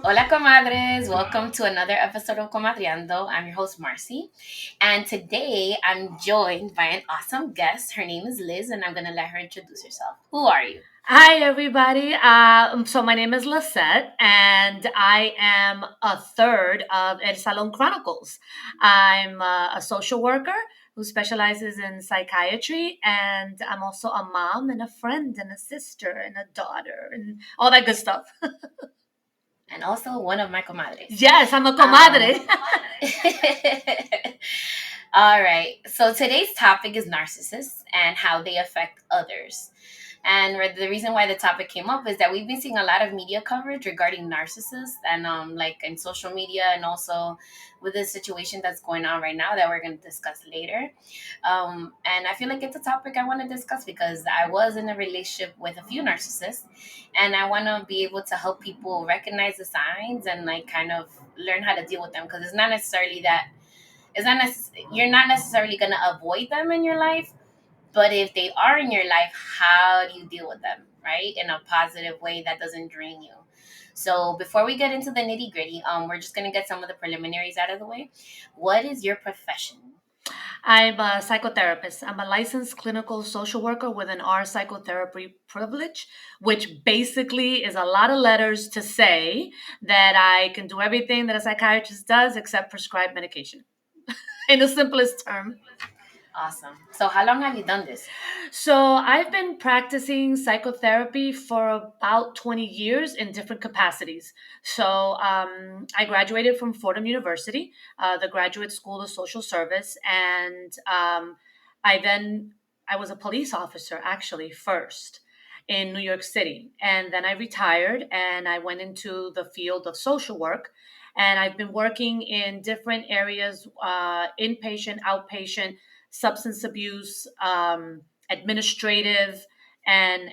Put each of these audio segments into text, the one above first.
Hola Comadres, welcome to another episode of Comadreando. I'm your host Marcy, and today I'm joined by an awesome guest. Her name is Liz, and I'm going to let her introduce herself. Who are you? Hi, everybody. So my name is Lisette, and I am a third of El Salon Chronicles. I'm a social worker who specializes in psychiatry, and I'm also a mom and a friend and a sister and a daughter and all that good stuff. And also one of my comadres. Yes, I'm a comadre. All right. So today's topic is narcissists and how they affect others. And the reason why the topic came up is that we've been seeing a lot of media coverage regarding narcissists and like in social media and also with the situation that's going on right now that we're going to discuss later. And I feel like it's a topic I want to discuss because I was in a relationship with a few narcissists and I want to be able to help people recognize the signs and like kind of learn how to deal with them because it's not necessarily that you're not necessarily going to avoid them in your life, but if they are in your life, how do you deal with them, right? In a positive way that doesn't drain you. So before we get into the nitty gritty, we're just gonna get some of the preliminaries out of the way. What is your profession? I'm a psychotherapist. I'm a licensed clinical social worker with an R psychotherapy privilege, which basically is a lot of letters to say that I can do everything that a psychiatrist does except prescribe medication in the simplest term. Awesome. So how long have you done this? So I've been practicing psychotherapy for about 20 years in different capacities. So I graduated from Fordham University, the Graduate School of Social Service, and I then I was a police officer actually first in New York City, and then I retired and I went into the field of social work. And I've been working in different areas, inpatient, outpatient, substance abuse, administrative, and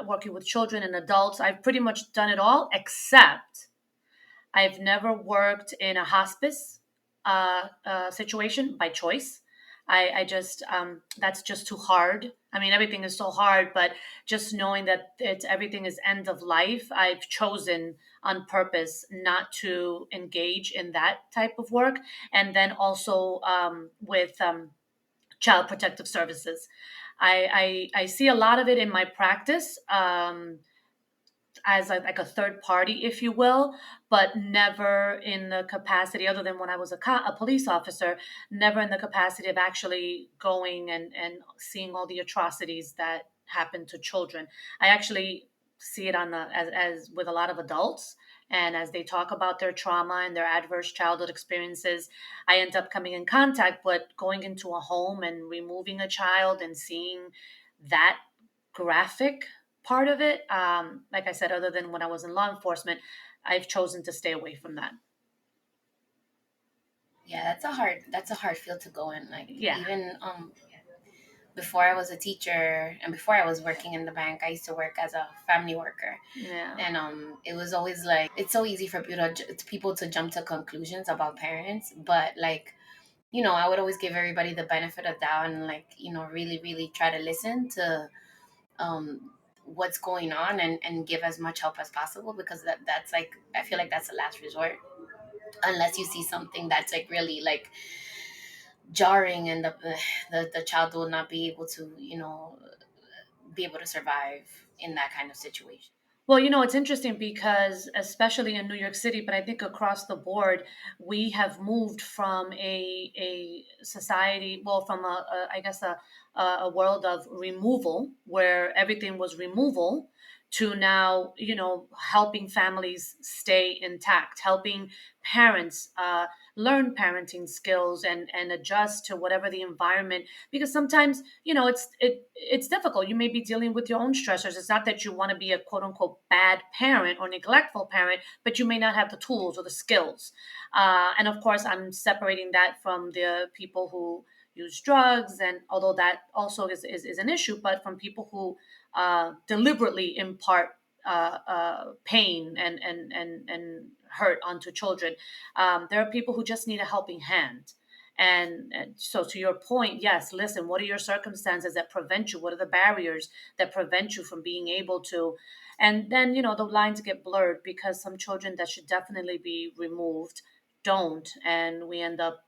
working with children and adults. I've pretty much done it all, except I've never worked in a hospice situation by choice. I just that's just too hard. I mean, everything is so hard, but just knowing that everything is end of life, I've chosen on purpose not to engage in that type of work. And then also with child protective services. I see a lot of it in my practice as like a third party, if you will, but never in the capacity, other than when I was a police officer, never in the capacity of actually going and seeing all the atrocities that happen to children. I actually see it on the as with a lot of adults, and as they talk about their trauma and their adverse childhood experiences, I end up coming in contact with going into a home and removing a child and seeing that graphic part of it. Like I said, other than when I was in law enforcement, I've chosen to stay away from that. Yeah, that's a hard field to go in. Like Yeah. even before I was a teacher and before I was working in the bank, I used to work as a family worker. Yeah. And it was always like it's so easy for people to jump to conclusions about parents, but like I would always give everybody the benefit of doubt and like really really try to listen to what's going on and give as much help as possible because that's like I feel like that's the last resort unless you see something that's like really like jarring and the child will not be able to be able to survive in that kind of situation. Well, it's interesting because, especially in New York City, but I think across the board, we have moved from a society, well, from I guess a world of removal where everything was removal to now, helping families stay intact, helping parents learn parenting skills and adjust to whatever the environment. Because sometimes, it's difficult. You may be dealing with your own stressors. It's not that you want to be a quote unquote bad parent or neglectful parent, but you may not have the tools or the skills. And of course, I'm separating that from the people who use drugs, and although that also is an issue, but from people who deliberately impart pain and hurt onto children. There are people who just need a helping hand. And so, to your point, yes, listen, what are your circumstances that prevent you? What are the barriers that prevent you from being able to? And then, the lines get blurred because some children that should definitely be removed don't. And we end up,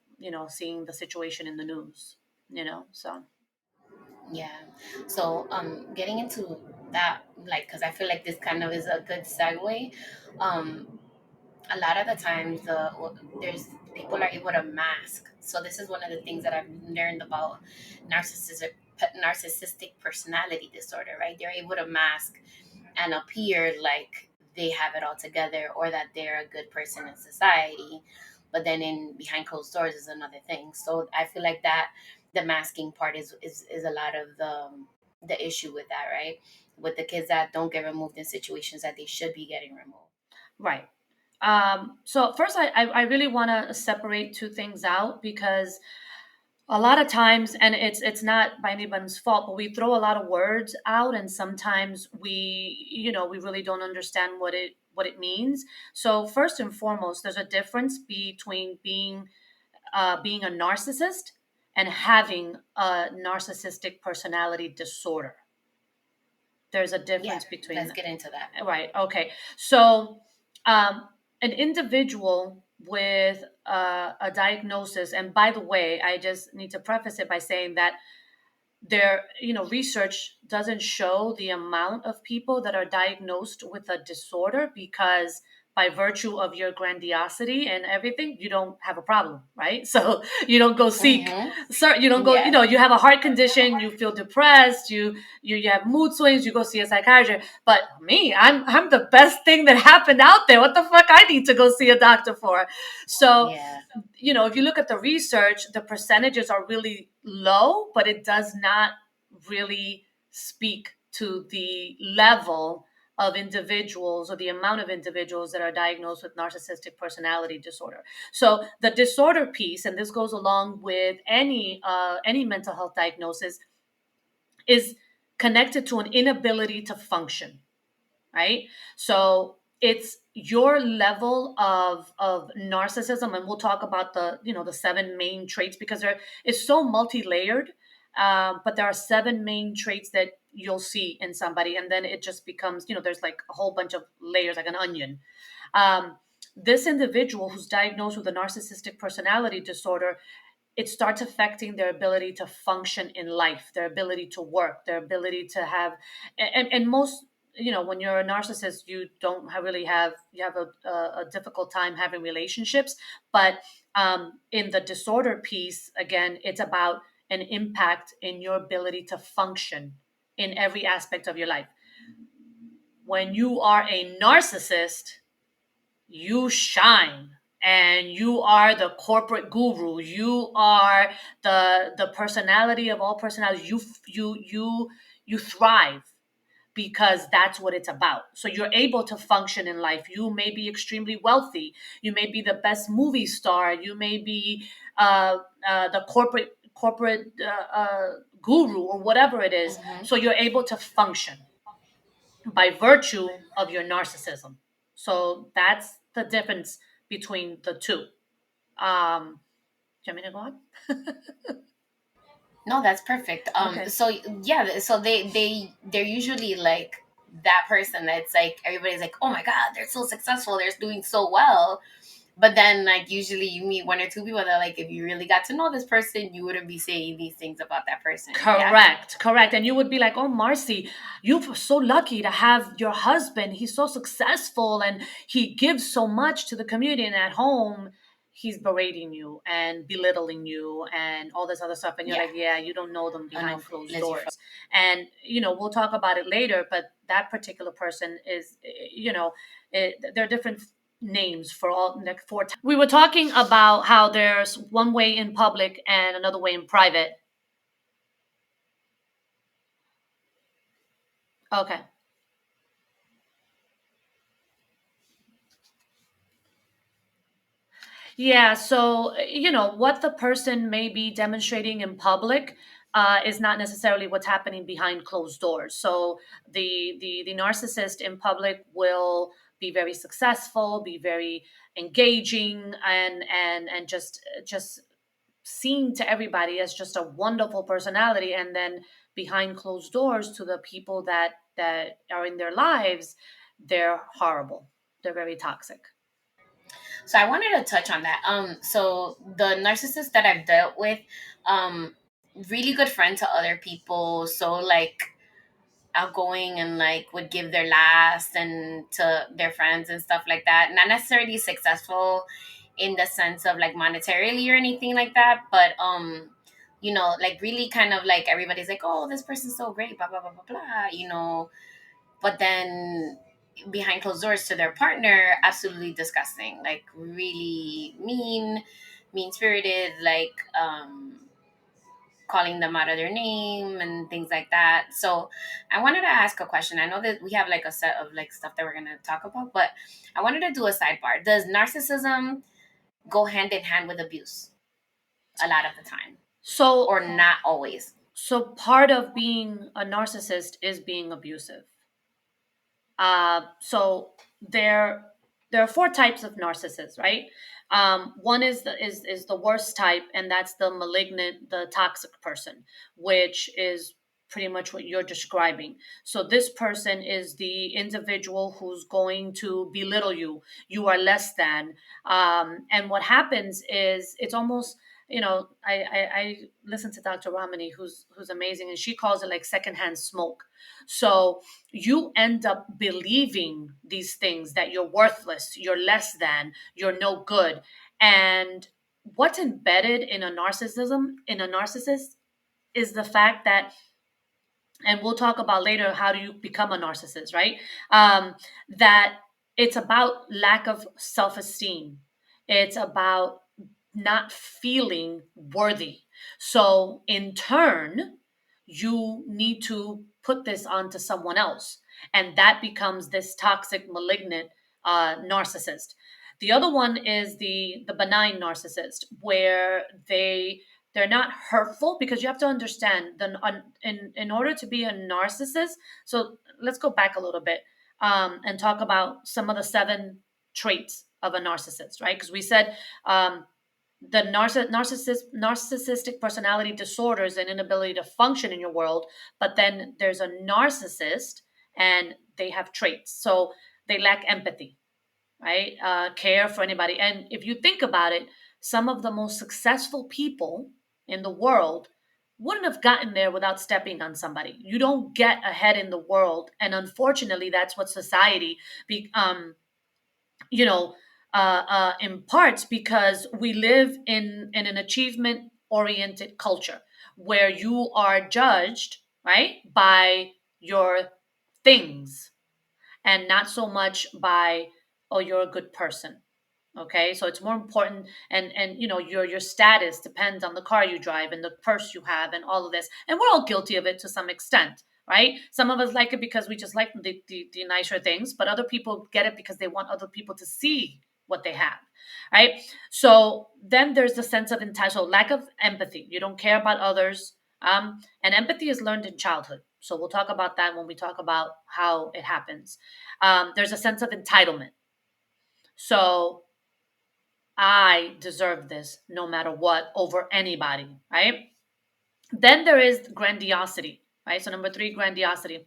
seeing the situation in the news, so. Yeah. So, getting into that, like, because I feel like this kind of is a good segue. Um, a lot of the times, there's people are able to mask. So this is one of the things that I've learned about narcissistic personality disorder. Right? They're able to mask and appear like they have it all together or that they're a good person in society, but then in behind closed doors is another thing. So I feel like that the masking part is a lot of the issue with that, right? With the kids that don't get removed in situations that they should be getting removed. Right. So first, I really want to separate two things out because a lot of times, and it's not by anybody's fault, but we throw a lot of words out, and sometimes we really don't understand what it means. So first and foremost, there's a difference between being a narcissist and having a narcissistic personality disorder. There's a Yeah, difference between. let's get into that. Right. Okay. So, an individual with a diagnosis, and by the way, I just need to preface it by saying that research doesn't show the amount of people that are diagnosed with a disorder because by virtue of your grandiosity and everything, you don't have a problem, right? So you don't go seek, sir, you don't go, Yes. you have a heart condition, you feel depressed, you have mood swings, you go see a psychiatrist. But me, I'm the best thing that happened out there. What the fuck I need to go see a doctor for? So Yeah. if you look at the research, the percentages are really low, but it does not really speak to the level of individuals or the amount of individuals that are diagnosed with narcissistic personality disorder. So the disorder piece, and this goes along with any mental health diagnosis, is connected to an inability to function, right? So it's your level of narcissism, and we'll talk about the seven main traits because it's so multi-layered. But there are seven main traits that you'll see in somebody, and then it just becomes there's like a whole bunch of layers, like an onion. Um, this individual who's diagnosed with a narcissistic personality disorder, it starts affecting their ability to function in life, their ability to work, their ability to have, and most, when you're a narcissist, you don't really have, you have a difficult time having relationships. But in the disorder piece, again, it's about an impact in your ability to function in every aspect of your life. When you are a narcissist, you shine, and you are the corporate guru, you are the personality of all personalities. You thrive because that's what it's about. So you're able to function in life. You may be extremely wealthy, you may be the best movie star, you may be the corporate guru or whatever it is. So you're able to function by virtue of your narcissism. So that's the difference between the two. Do you want me to go on? No, that's perfect. Okay. So yeah, so they're usually like that person that's like everybody's like, oh my god, they're so successful, they're doing so well. But then, like, usually you meet one or two people that, like, if you really got to know this person, you wouldn't be saying these things about that person. Yeah. Correct. And you would be like, oh, Marcy, you're so lucky to have your husband. He's so successful and he gives so much to the community. And at home, he's berating you and belittling you and all this other stuff. And you're Yeah. like, yeah, you don't know them behind closed Unless you doors. And, we'll talk about it later. But that particular person is, there are different names for all, like, four. We were talking about how there's one way in public and another way in private. Okay. Yeah. So, what the person may be demonstrating in public is not necessarily what's happening behind closed doors. So, the narcissist in public will be very successful, be very engaging, and just seen to everybody as just a wonderful personality, and then behind closed doors to the people that are in their lives, they're horrible. They're very toxic. So I wanted to touch on that. So the narcissists that I've dealt with, um, really good friend to other people. So like outgoing and like would give their last and to their friends and stuff like that. Not necessarily successful in the sense of like monetarily or anything like that, but like really kind of like everybody's like, oh, this person's so great, blah blah blah blah blah. But then behind closed doors to their partner, absolutely disgusting, like really mean spirited, like calling them out of their name and things like that. So I wanted to ask a question. I know that we have like a set of like stuff that we're gonna talk about, but I wanted to do a sidebar. Does narcissism go hand in hand with abuse a lot of the time, So or not always? part of being a narcissist is being abusive. So there are four types of narcissists, right? One is the worst type, and that's the malignant, the toxic person, which is pretty much what you're describing. So this person is the individual who's going to belittle you. You are less than, and what happens is it's almost, I listen to Dr. Ramani, who's amazing, and she calls it like secondhand smoke. So you end up believing these things, that you're worthless, you're less than, you're no good. And what's embedded in a narcissist is the fact that, and we'll talk about later how do you become a narcissist, right? That it's about lack of self-esteem. It's about not feeling worthy. So in turn, you need to put this onto someone else, and that becomes this toxic, malignant narcissist. The other one is the benign narcissist, where they're not hurtful, because you have to understand in order to be a narcissist. So let's go back a little bit, and talk about some of the seven traits of a narcissist, right? Because we said, the narcissistic personality disorders and inability to function in your world, but then there's a narcissist and they have traits. So they lack empathy, right? Care for anybody. And if you think about it, some of the most successful people in the world wouldn't have gotten there without stepping on somebody. You don't get ahead in the world, and unfortunately, that's what society be, you know, imparts, because we live in an achievement oriented culture where you are judged, right, by your things, and not so much by, oh, you're a good person. Okay, so it's more important, and your status depends on the car you drive and the purse you have and all of this, and we're all guilty of it to some extent, right? Some of us like it because we just like the nicer things, but other people get it because they want other people to see what they have, right? So then there's the sense of entitlement, so lack of empathy. You don't care about others, and empathy is learned in childhood, so we'll talk about that when we talk about how it happens. There's a sense of entitlement. So I deserve this no matter what, over anybody, right? Then there is grandiosity, right? So number three, grandiosity.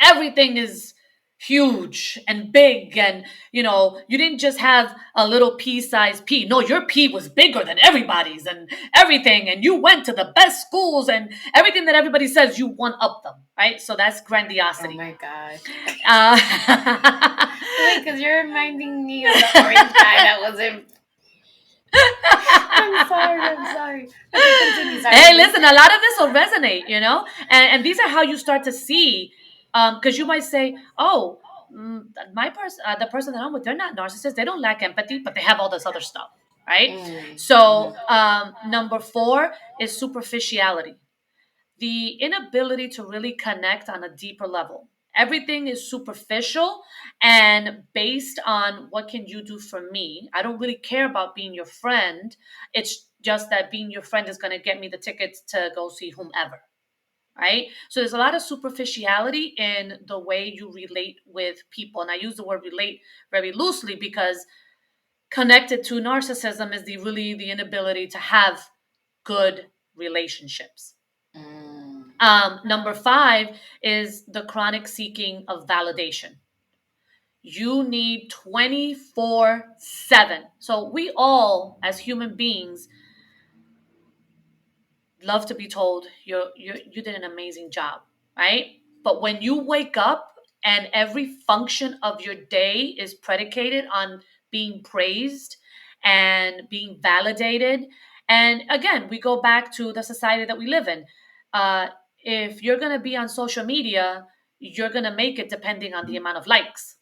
Everything is huge and big, and you didn't just have a little pea-sized pea. No, your pea was bigger than everybody's and everything, and you went to the best schools, and everything that everybody says, you one up them, right? So that's Oh grandiosity. my god. uh, Wait, because you're reminding me of the orange guy that was in. I'm sorry. I'm sorry. Okay, continue. Sorry, Hey, please. listen, a lot of this will resonate, and these are how you start to see, because you might say, oh, the person that I'm with, they're not narcissists, they don't lack empathy, but they have all this other stuff, right? Mm-hmm. So, number four is superficiality, the inability to really connect on a deeper level. Everything is superficial and based on what can you do for me. I don't really care about being your friend. It's just that being your friend is going to get me the tickets to go see whomever, right? So there's a lot of superficiality in the way you relate with people. And I use the word relate very loosely because Connected to narcissism is the inability to have good relationships. Mm. Number five is the chronic seeking of validation. You need 24/7. So we all, as human beings, love to be told you did an amazing job, right? But when you wake up and every function of your day is predicated on being praised and being validated, and again, we go back to the society that we live in. Uh, if you're going to be on social media, you're going to make it depending on the amount of likes,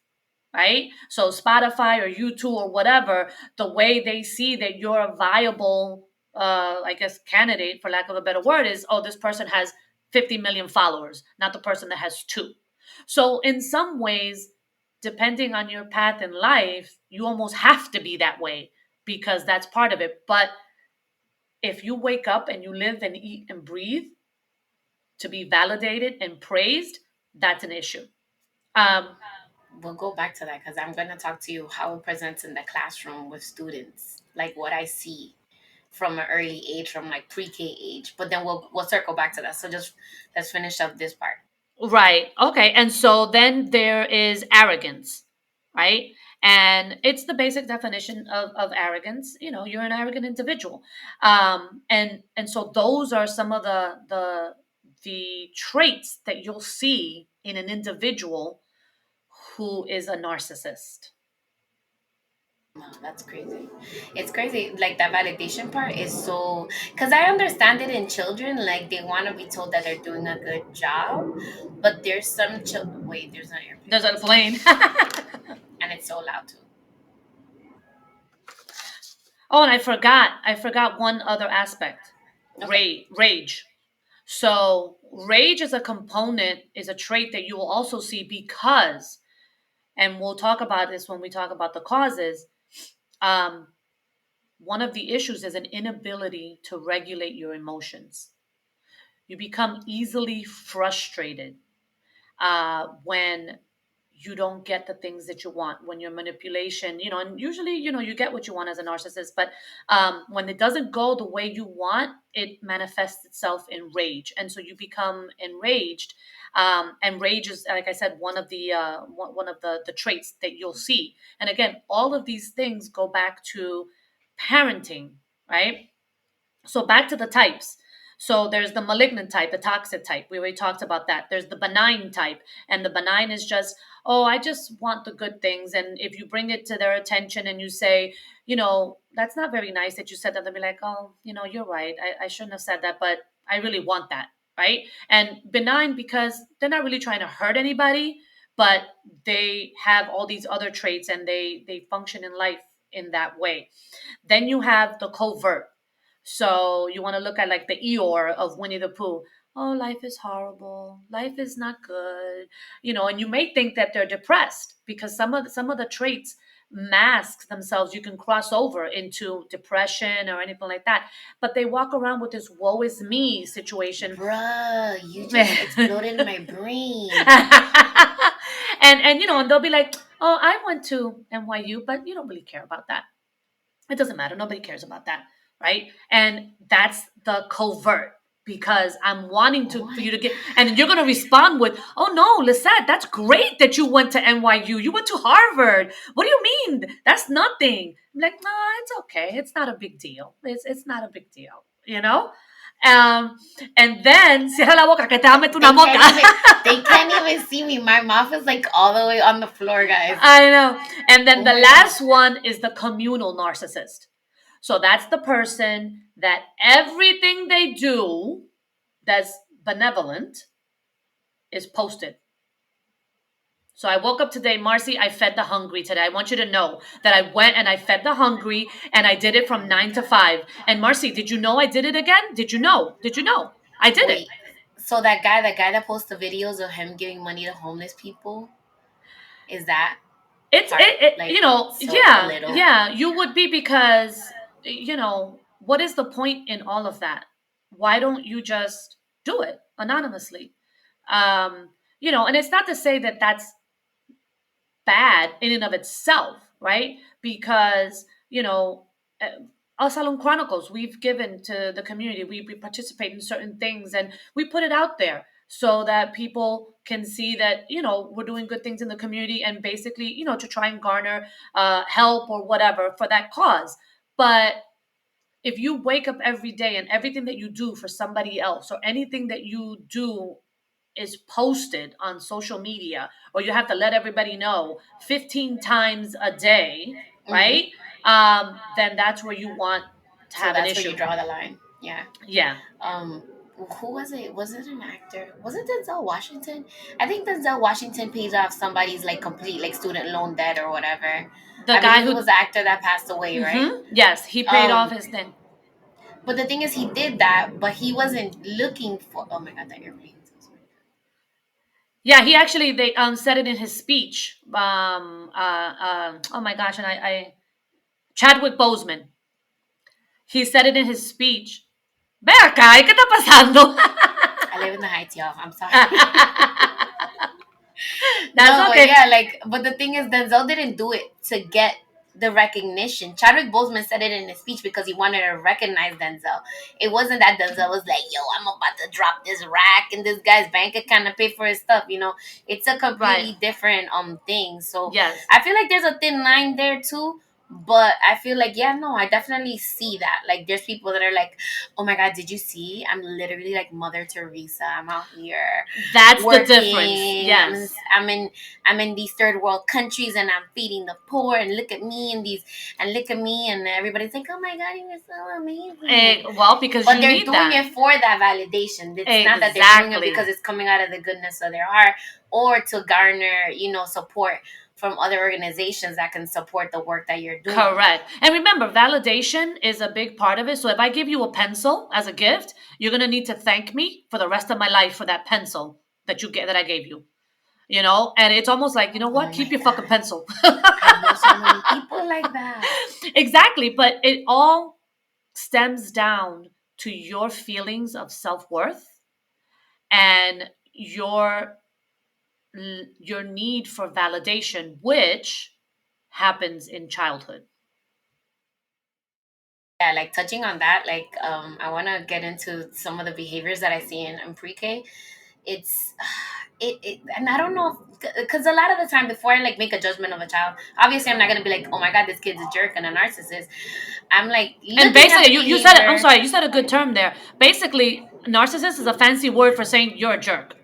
right? So Spotify or YouTube or whatever, the way they see that you're a viable, I guess, candidate, for lack of a better word, is, oh, this person has 50 million followers, not the person that has two. So in some ways, depending on your path in life, you almost have to be that way because that's part of it. But if you wake up and you live and eat and breathe to be validated and praised, that's an issue. Um, We'll go back to that because I'm going to talk to you how it presents in the classroom with students, like what I see from an early age, from like pre-K age. But then we'll circle back to that. So just let's finish up this part. Right. Okay. And so then there is arrogance, right? And it's the basic definition of arrogance. You know, you're an arrogant individual. And so those are some of the traits that you'll see in an individual who is a narcissist. Wow, that's crazy. It's crazy. Like that validation part is so, because I understand it in children. Like they want to be told that they're doing a good job, but there's some children. Wait, there's an airplane, There's a plane. and it's so loud too. Oh, and I forgot one other aspect. Okay. Rage. So rage is a component, is a trait that you will also see because, and we'll talk about this when we talk about the causes. Um, One of the issues is an inability to regulate your emotions. You become easily frustrated when you don't get the things that you want, when your manipulation, and usually, you get what you want as a narcissist, but when it doesn't go the way you want, it manifests itself in rage. And so you become enraged. And rage is, like I said, one of the traits that you'll see. And again, all of these things go back to parenting, right? So back to the types. So there's the malignant type, the toxic type. We already talked about that. There's the benign type, and the benign is just, oh, I just want the good things. And if you bring it to their attention and you say, that's not very nice that you said that, they'll be like, oh, you're right. I shouldn't have said that, but I really want that, right? And benign because they're not really trying to hurt anybody, but they have all these other traits and they function in life in that way. Then you have the covert. So you want to look at like the Eeyore of Winnie the Pooh. Oh, life is horrible. Life is not good. And you may think that they're depressed because some of the traits mask themselves. You can cross over into depression or anything like that. But they walk around with this woe is me situation. Bruh, you just exploded my brain. And they'll be like, "Oh, I went to NYU, but you don't really care about that. It doesn't matter. Nobody cares about that, right?" And that's the covert because I'm wanting to for What? you to get, and you're gonna respond with, "Oh no, Lisette, that's great that you went to NYU. You went to Harvard. What do you mean? That's nothing." I'm like, "No, it's okay. It's not a big deal. It's not a big deal, you know." Um, and then cierra la boca que te va a meter una They moca. can't even they can't even see me. My mouth is like all the way on the floor, guys. I know. And then Oh the my god. last one is the communal narcissist. So that's the person that everything they do that's benevolent is posted. So I woke up today, Marcy, I fed the hungry today. I want you to know that I went and I fed the hungry and I did it Oh from my 9 to god. 5. And Marcy, did you know I did it again? Did you know? Did you know? I did it. Wait. So that guy that posts the videos of him giving money to homeless people, is that It's part it, it like you know, so a yeah, little? yeah, you would be because what is the point in all of that? Why don't you just do it anonymously? And it's not to say that that's bad in and of itself, right? Because you know, uh, us Salon Chronicles, we've given to the community. We participate in certain things and we put it out there so that people can see that, we're doing good things in the community and basically, to try and garner help or whatever for that cause. But if you wake up every day and everything that you do for somebody else or anything that you do is posted on social media, or you have to let everybody know 15 times a day, Hmm. right? Then that's where you want to So have an that's where you issue. draw the line. Yeah. Yeah. Um, who was it? Was it an actor? Was it Denzel Washington? I think Denzel Washington pays off somebody's like complete like student loan debt or whatever. The I guy believe it who, was the actor that passed away, right? yes, he paid off Um, his thing. but the thing is, he did that, but he wasn't looking for. Oh my god, that airplane! Yeah, he actually, they said it in his speech. Oh my gosh, and I Chadwick Boseman. He said it in his speech. Ve acá, ¿qué está pasando? I live in the Heights, y'all. I'm sorry. That's No, but okay. yeah, like, but the thing is, Denzel didn't do it to get the recognition. Chadwick Boseman said it in his speech because he wanted to recognize Denzel. It wasn't that Denzel was like, "Yo, I'm about to drop this rack in this guy's bank account and pay for his stuff." It's a Right. completely different thing. So Yes. I feel like there's a thin line there too. But I feel like, yeah, no, I definitely see that. Like, there's people that are like, "Oh my God, did you see? I'm literally like Mother Teresa. I'm out here That's the difference. working. Yes. I'm in these third world countries and I'm feeding the poor, and look at me and these and look at me," and everybody's like, "Oh my God, you're so amazing." Well, because But you they're need doing that. it for that validation. It's not that they're doing it Exactly. because it's coming out of the goodness of their heart or to garner, support from other organizations that can support the work that you're doing. Correct. And remember, validation is a big part of it. So if I give you a pencil as a gift, you're gonna need to thank me for the rest of my life for that pencil that I gave you. And it's almost like, you know Oh what? Keep my your fucking God. pencil. I know so many people like that. Exactly. But it all stems down to your feelings of self-worth and your need for validation, which happens in childhood. Yeah, like touching on that, like I want to get into some of the behaviors that I see in pre-K. It's and I don't know, because a lot of the time before I like make a judgment of a child, obviously I'm not gonna be like, "Oh my God, this kid's a jerk and a narcissist." I'm like And looking at basically, the you said it. I'm behavior. sorry, you said a good term there. Basically, narcissist is a fancy word for saying you're a jerk.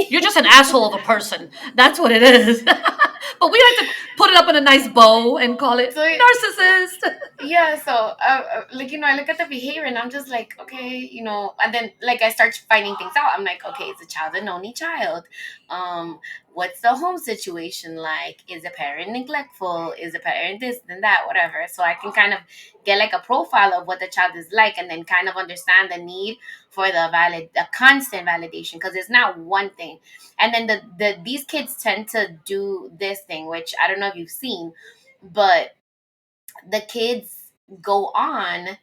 You're just an asshole of a person. That's what it is. But we like to put it up in a nice bow and call it So narcissist. yeah, so like I look at the behavior and I'm just like, okay, and then like I start finding things out. I'm like, okay, is the child an only child? um what's the home situation like? Is the parent neglectful? Is the parent this and that, whatever? So I can kind of get like a profile of what the child is like, and then kind of understand the need for the constant validation, because it's not one thing. And then these kids tend to do this thing, which I don't know if you've seen, but the kids go on,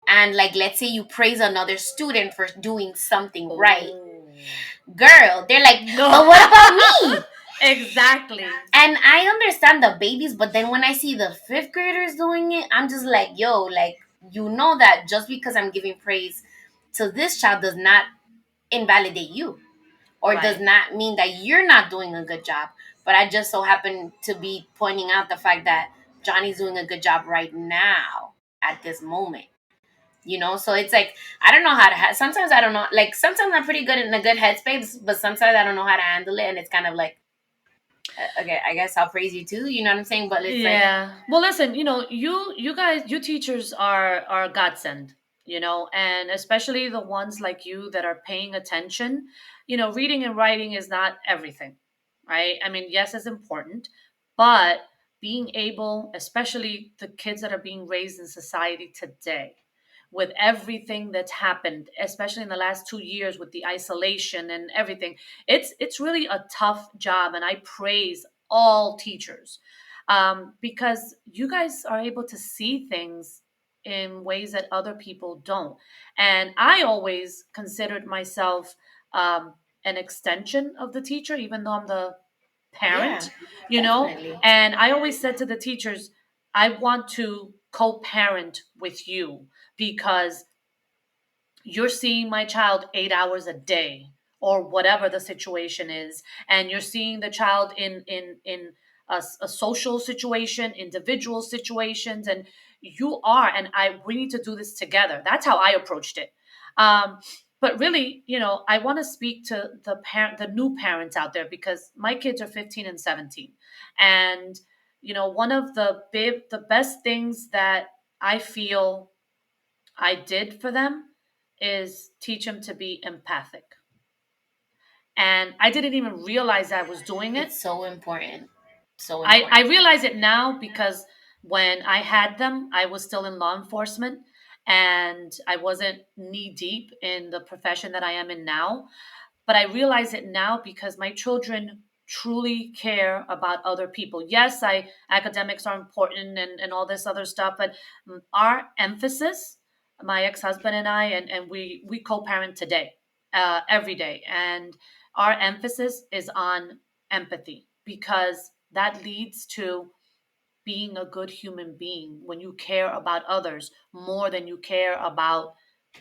and like, let's say you praise another student for doing something right, Oh. girl, they're like, No. "But what about me?" Exactly. And I understand the babies, but then when I see the fifth graders doing it, I'm just like, yo, like, that just because I'm giving praise to this child does not invalidate you, or does Right. not mean that you're not doing a good job. But I just so happen to be pointing out the fact that Johnny's doing a good job right now at this moment. So it's like, I don't know how to sometimes I don't know, like, sometimes I'm pretty good in a good headspace, but sometimes I don't know how to handle it, and it's kind of like, okay, I guess I'll praise you too, you know what I'm saying? But it's like, Yeah. Well, listen, you guys, you teachers are godsend, and especially the ones like you that are paying attention. Reading and writing is not everything, right? I mean, yes, it's important, but being able, especially the kids that are being raised in society today, with everything that's happened, especially in the last 2 years with the isolation and everything, it's really a tough job, and I praise all teachers, because you guys are able to see things in ways that other people don't. And I always considered myself an extension of the teacher, even though I'm the yeah, parent, definitely. and I always said to the teachers, I want to co-parent with you because you're seeing my child 8 hours a day or whatever the situation is, and you're seeing the child in a social situation, individual situations, and you are, and I we need to do this together. That's how I approached it. um, but really, I want to speak to the new parents out there, because my kids are 15 and 17, and one of the best things that I feel I did for them is teach them to be empathic. And I didn't even realize I was doing it. It's so important. So I important. realize it now because when I had them, I was still in law enforcement and I wasn't knee deep in the profession that I am in now. But I realize it now because my children truly care about other people. Yes, I academics are important and all this other stuff, but our emphasis, my ex-husband and I, and we co-parent today, every day. And our emphasis is on empathy, because that leads to being a good human being when you care about others more than you care about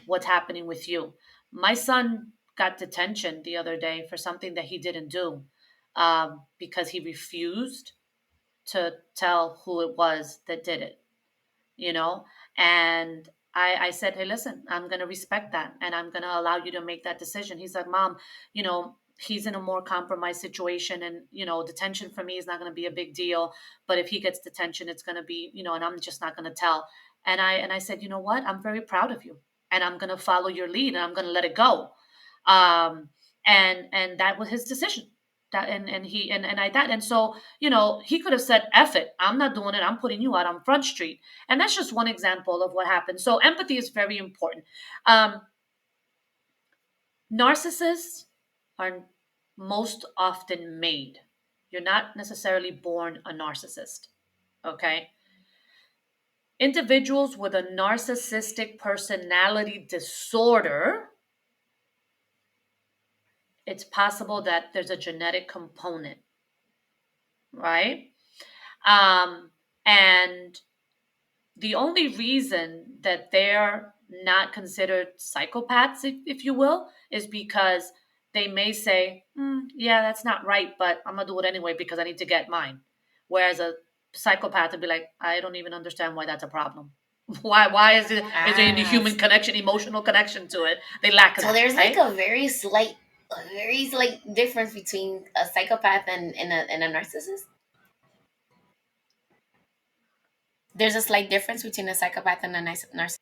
what's happening with you. My son got detention the other day for something that he didn't do, because he refused to tell who it was that did it, you know? And I said, hey, listen, I'm going to respect that and I'm going to allow you to make that decision. He's like, Mom, he's in a more compromised situation and, detention for me is not going to be a big deal. But if he gets detention, it's going to be, and I'm just not going to tell. And I said, you know what? I'm very proud of you and I'm going to follow your lead and I'm going to let it go. Um, and that was his decision. That and he and I that and so he could have said, "F it, I'm not doing it. I'm putting you out on Front Street." And that's just one example of what happened. So empathy is very important. Um, Narcissists are most often made. You're not necessarily born a narcissist. Okay. Individuals with a narcissistic personality disorder, it's possible that there's a genetic component, right? Um, and the only reason that they're not considered psychopaths, if you will, is because they may say, yeah, that's not right, but I'm going to do it anyway because I need to get mine. Whereas a psychopath would be like, I don't even understand why that's a problem. Why is there any Ah, human connection, emotional connection to it? They lack so that, there's like right? a very slight difference between a psychopath and a narcissist. There's a slight difference between a psychopath and a narcissist.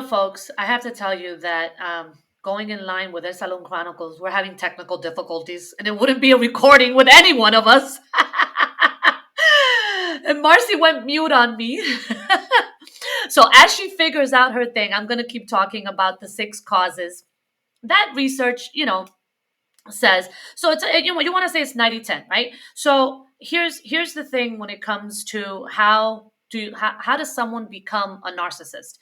Folks, I have to tell you that going in line with their Salon Chronicles, we're having technical difficulties, and it wouldn't be a recording with any one of us. And Marcy went mute on me. So as she figures out her thing, I'm going to keep talking about the 6 causes that research, says. So it's you want to say it's 90-10, right? So here's the thing when it comes to how does someone become a narcissist?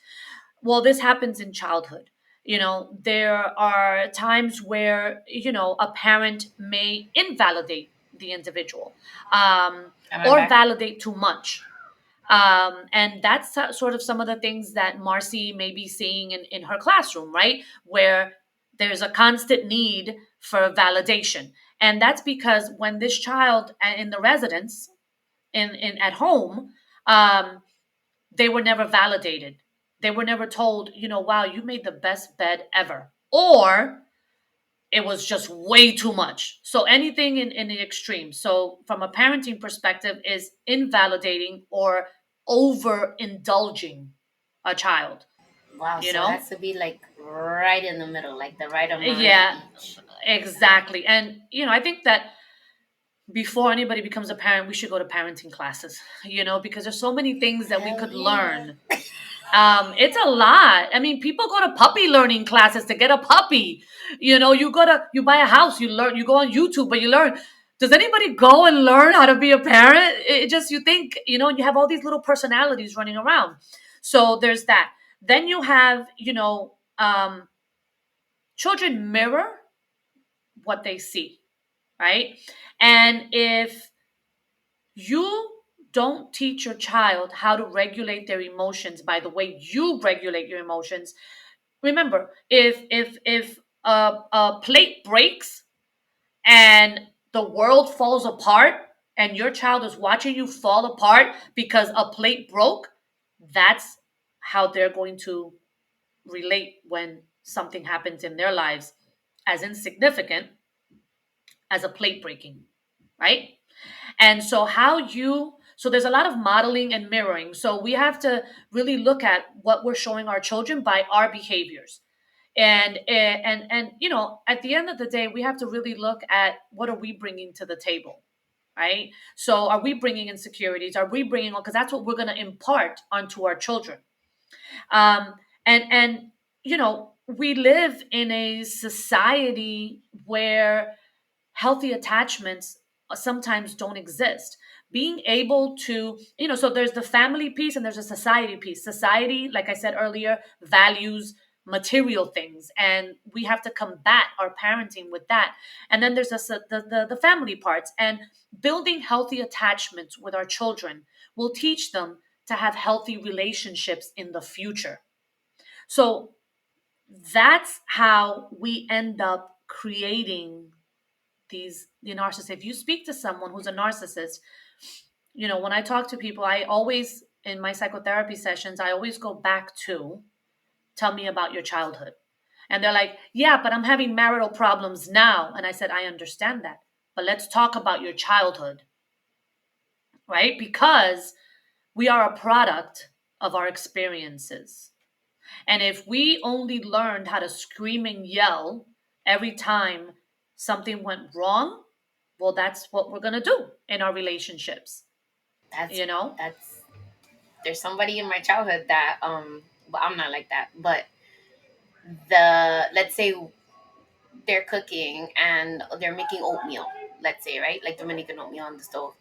Well, this happens in childhood. There are times where a parent may invalidate the individual, Am I or back? validate too much. And that's sort of some of the things that Marcy may be seeing in her classroom, right? Where there's a constant need for validation. And that's because when this child in the residence, in at home, um, they were never validated. They were never told, wow, you made the best bed ever. Or it was just way too much. So anything in the extreme. So from a parenting perspective is invalidating or overindulging a child, Wow, you so it know? has to be like right in the middle, like the right amount of Yeah, each. exactly. And I think that before anybody becomes a parent, we should go to parenting classes, because there's so many things that we Hell could yeah. learn. It's a lot. I mean, people go to puppy learning classes to get a puppy. You buy a house, you learn, you go on YouTube, but you learn. Does anybody go and learn how to be a parent? It just, you think, you have all these little personalities running around. So there's that. Then you have, children mirror what they see, right? And if you don't teach your child how to regulate their emotions by the way you regulate your emotions, remember, if a plate breaks and the world falls apart and your child is watching you fall apart because a plate broke, that's how they're going to relate when something happens in their lives as insignificant as a plate breaking, right? And so so there's a lot of modeling and mirroring. So we have to really look at what we're showing our children by our behaviors. And at the end of the day, we have to really look at what are we bringing to the table, right? So are we bringing insecurities? Are we bringing, because that's what we're going to impart onto our children. um and we live in a society where healthy attachments sometimes don't exist. Being able to, so there's the family piece and there's a society piece. Society, like I said earlier, values material things, and we have to combat our parenting with that. And then there's the family parts, and building healthy attachments with our children will teach them to have healthy relationships in the future. So that's how we end up creating the narcissist. If you speak to someone who's a narcissist, when I talk to people, I always, in my psychotherapy sessions, I always go back to, tell me about your childhood. And they're like, yeah, but I'm having marital problems now. And I said, I understand that, but let's talk about your childhood, right? Because we are a product of our experiences. And if we only learned how to scream and yell every time something went wrong, well, that's what we're going to do in our relationships, That's you know? that's there's somebody in my childhood that but I'm not like that. But the let's say they're cooking and they're making oatmeal, let's say, right? Like they're making oatmeal on the stove,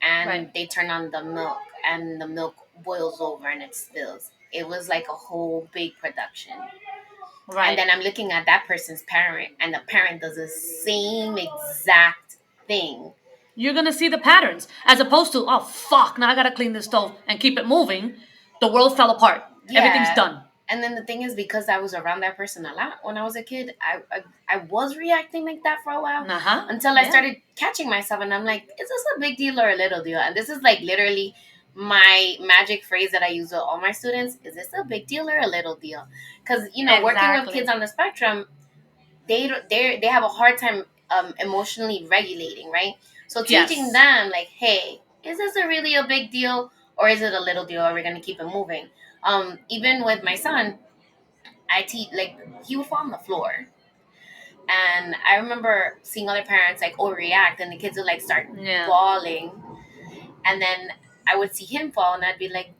Right, and they turn on the milk and the milk boils over and it spills. It was like a whole big production. And right. then I'm looking at that person's parent, and the parent does the same exact thing. You're going to see the patterns as opposed to, oh, fuck, now I got to clean this stove and keep it moving. The world fell apart. Everything's Yeah. done. And then the thing is, because I was around that person a lot when I was a kid, I was reacting like that for a while Uh huh. until I Yeah. started catching myself, and I'm like, is this a big deal or a little deal? And this is like literally my magic phrase that I use with all my students: is this a big deal or a little deal? Because working with kids Exactly. on the spectrum, they have a hard time emotionally regulating, right? So teaching Yes. them like, hey, is this a really a big deal, or is it a little deal? Or we're gonna keep it moving. Even with my son, I teach, like, he would fall on the floor, and I remember seeing other parents like overreact, and the kids would like start Yeah. bawling, and then I would see him fall, and I'd be like,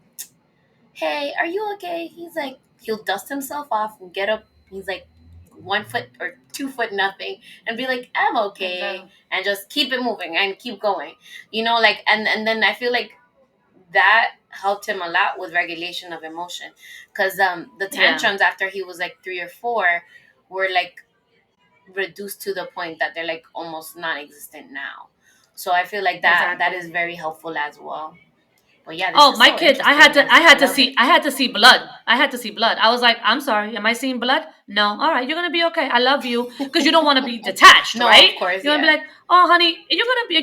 hey, are you okay? He's like, he'll dust himself off and get up. He's like 1 foot or 2 foot nothing, and be like, I'm okay, Exactly. and just keep it moving and keep going. Like, and then I feel like that helped him a lot with regulation of emotion, because the Yeah. tantrums after he was like 3 or 4 were like reduced to the point that they're like almost non-existent now. So I feel like that Exactly. is very helpful as well. But yeah, this Oh, is my so kids, interesting, guys. I I had to love it. see, I had to see blood. I had to see blood. I was like, I'm sorry, am I seeing blood? No. All right, you're gonna be okay. I love you, because you don't want to be detached, No, right? of course, You want to yeah. be like, oh, honey, you're gonna be,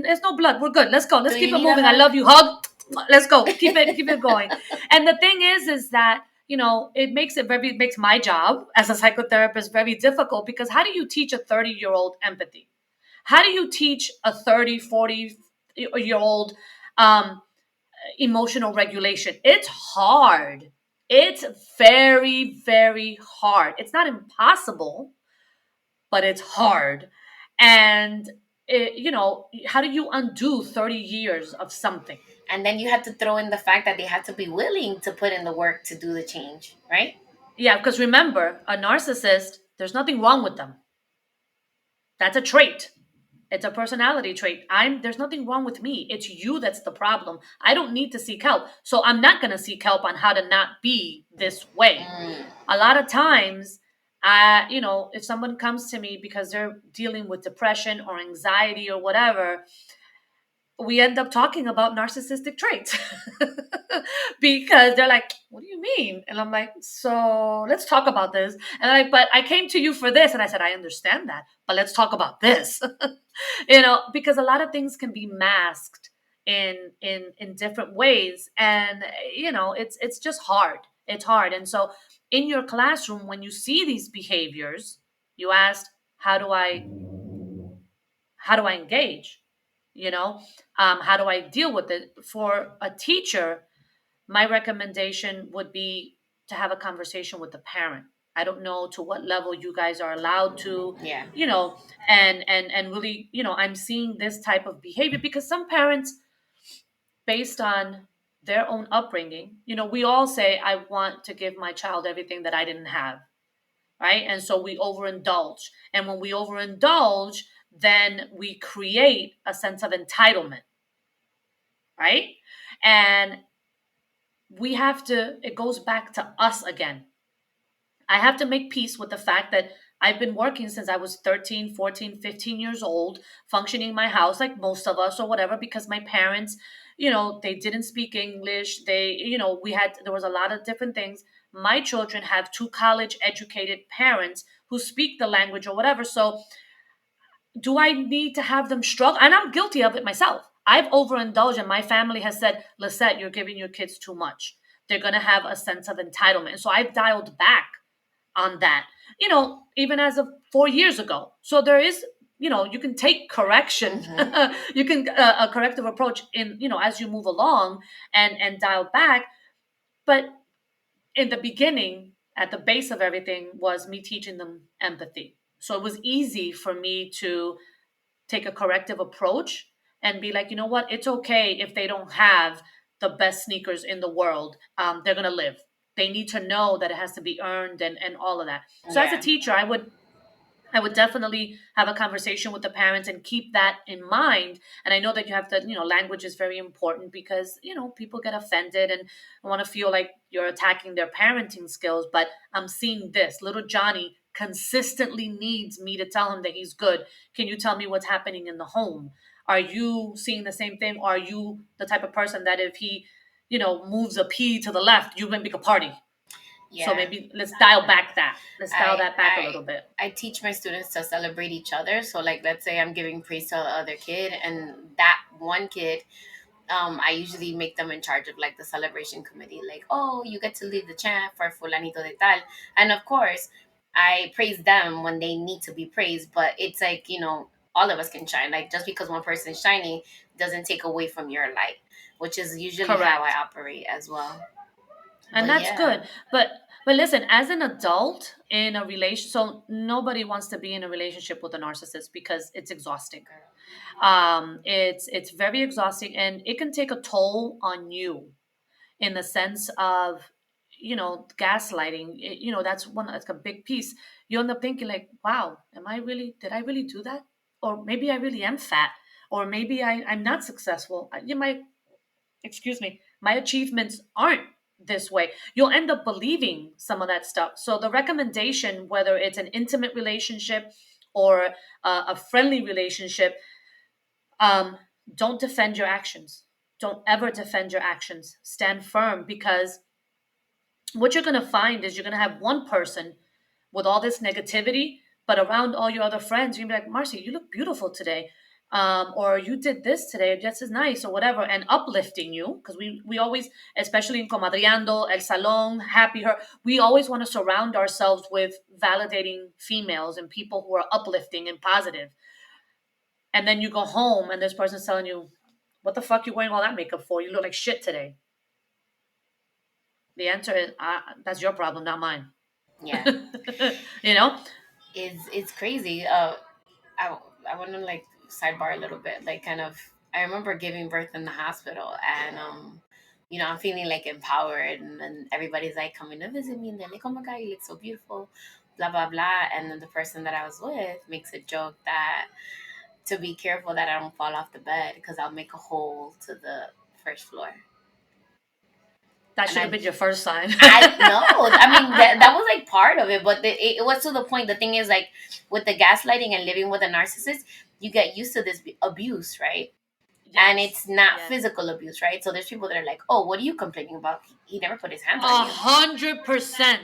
there's no blood. We're good. Let's go. Let's Do you keep it need a moving. I hug? love you. Hug. Let's go. Keep it going. And the thing is that it makes my job as a psychotherapist very difficult, because how do you teach a 30-year-old empathy? How do you teach a 30, 40 year old um, emotional regulation? It's hard. It's very, very hard. It's not impossible, but it's hard. And how do you undo 30 years of something? And then you have to throw in the fact that they have to be willing to put in the work to do the change, right? Yeah, because remember, a narcissist, there's nothing wrong with them. That's a trait. It's a personality trait. There's nothing wrong with me. It's you that's the problem. I don't need to seek help. So I'm not going to seek help on how to not be this way. Mm. A lot of times, If someone comes to me because they're dealing with depression or anxiety or whatever, we end up talking about narcissistic traits because they're like, what do you mean? And I'm like, so let's talk about this. And I'm like, but I came to you for this. And I said, I understand that, but let's talk about this. Because a lot of things can be masked in different ways. And it's just hard. It's hard. And so in your classroom, when you see these behaviors, you ask, how do I how do I engage? You know, how do I deal with it? For a teacher, my recommendation would be to have a conversation with the parent. I don't know to what level you guys are allowed to, Yeah. you know, and really, I'm seeing this type of behavior because some parents, based on their own upbringing, we all say, I want to give my child everything that I didn't have, right? And so we overindulge. And when we overindulge, then we create a sense of entitlement, right? And it goes back to us again. I have to make peace with the fact that I've been working since I was 13, 14, 15 years old, functioning in my house like most of us or whatever, because my parents, they didn't speak English. There was a lot of different things. My children have two college educated parents who speak the language or whatever. So do I need to have them struggle? And I'm guilty of it myself. I've overindulged, and my family has said, Lisette, you're giving your kids too much. They're going to have a sense of entitlement. And so I've dialed back on that, even as of 4 years ago. So there is, you can take correction. Mm-hmm. You can, a corrective approach in, as you move along and dial back. But in the beginning, at the base of everything was me teaching them empathy. So it was easy for me to take a corrective approach and be like, you know what, it's okay if they don't have the best sneakers in the world. They're gonna live. They need to know that it has to be earned and all of that. So as a Yeah. teacher, I would definitely have a conversation with the parents and keep that in mind. And I know that you have to, language is very important because, people get offended and want to feel like you're attacking their parenting skills. But I'm seeing this little Johnny consistently needs me to tell him that he's good. Can you tell me what's happening in the home? Are you seeing the same thing? Or are you the type of person that if he, moves a pea to the left, you make a party? So Yeah. maybe let's dial back that. Let's dial I that back a I little bit. I teach my students to celebrate each other. So like let's say I'm giving praise to the other kid and that one kid, I usually make them in charge of like the celebration committee. Like, oh, you get to lead the chant for fulanito de tal. And of course, I praise them when they need to be praised, but it's like, all of us can shine. Like just because one person's shining doesn't take away from your light, which is usually how I Correct. operate as well. And But that's yeah. good. But listen, as an adult in a relation, so nobody wants to be in a relationship with a narcissist because it's exhausting. It's very exhausting and it can take a toll on you in the sense of, gaslighting. That's a big piece. You end up thinking like, wow, did I really do that? Or maybe I really am fat, or maybe I'm not successful. You might, excuse me, my achievements aren't this way. You'll end up believing some of that stuff. So the recommendation, whether it's an intimate relationship or a friendly relationship, um, don't defend your actions. Don't ever defend your actions. Stand firm, because what you're going to find is you're going to have one person with all this negativity, but around all your other friends, you're going to be like, Marcy, you look beautiful today. Or you did this today, this is nice, or whatever, and uplifting you. Because we always, especially in Comadreando, El Salon, Happy Her, we always want to surround ourselves with validating females and people who are uplifting and positive. And then you go home and this person's telling you, what the fuck you wearing all that makeup for? You look like shit today. The answer is, that's your problem, not mine. Yeah. you know? It's crazy. I I want to like sidebar a little bit. Like kind of, I remember giving birth in the hospital, and I'm feeling like empowered, and then everybody's like coming to visit me, and they're like, "Oh my god, you look so beautiful," blah blah blah. And then the person that I was with makes a joke that to be careful that I don't fall off the bed because I'll make a hole to the first floor. That And should have been your first sign. I know. I mean, that was like part of it, but it was to the point. The thing is, like, with the gaslighting and living with a narcissist, you get used to this abuse, right? And Yes. it's not Yes. physical abuse, right? So there's people that are like, "Oh, what are you complaining about? He never put his hands on A you." 100%.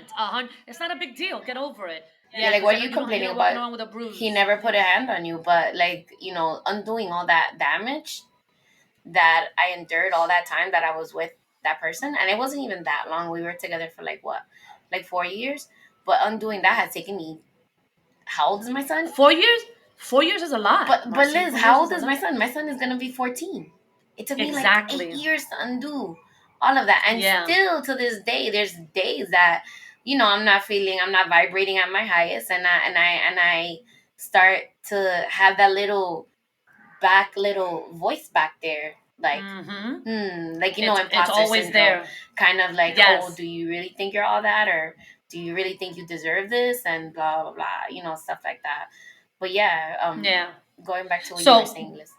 It's not a big deal. Get over it. Yeah, Yeah, like, because what are you you're complaining not walking about? around with a He bruise. never put a hand on you, but, like, undoing all that damage that I endured all that time that I was with that person, and it wasn't even that long. We were together for like what, like 4 years. But undoing that has taken me. How old is my son? 4 years. 4 years is a lot, But Marcy. Liz, 4 years how is old a is my lot. son? My son is gonna be 14. It took me like eight Exactly. years to undo all of that, and Yeah. still to this day, there's days that I'm not feeling, I'm not vibrating at my highest, and I start to have that little voice back there, like, Mm-hmm. like, It's imposter always syndrome, there. kind of like, oh, Yes. do you really think you're all that, or do you really think you deserve this, and blah blah blah, stuff like that. But yeah, Yeah. going back to what you were So saying, Liz.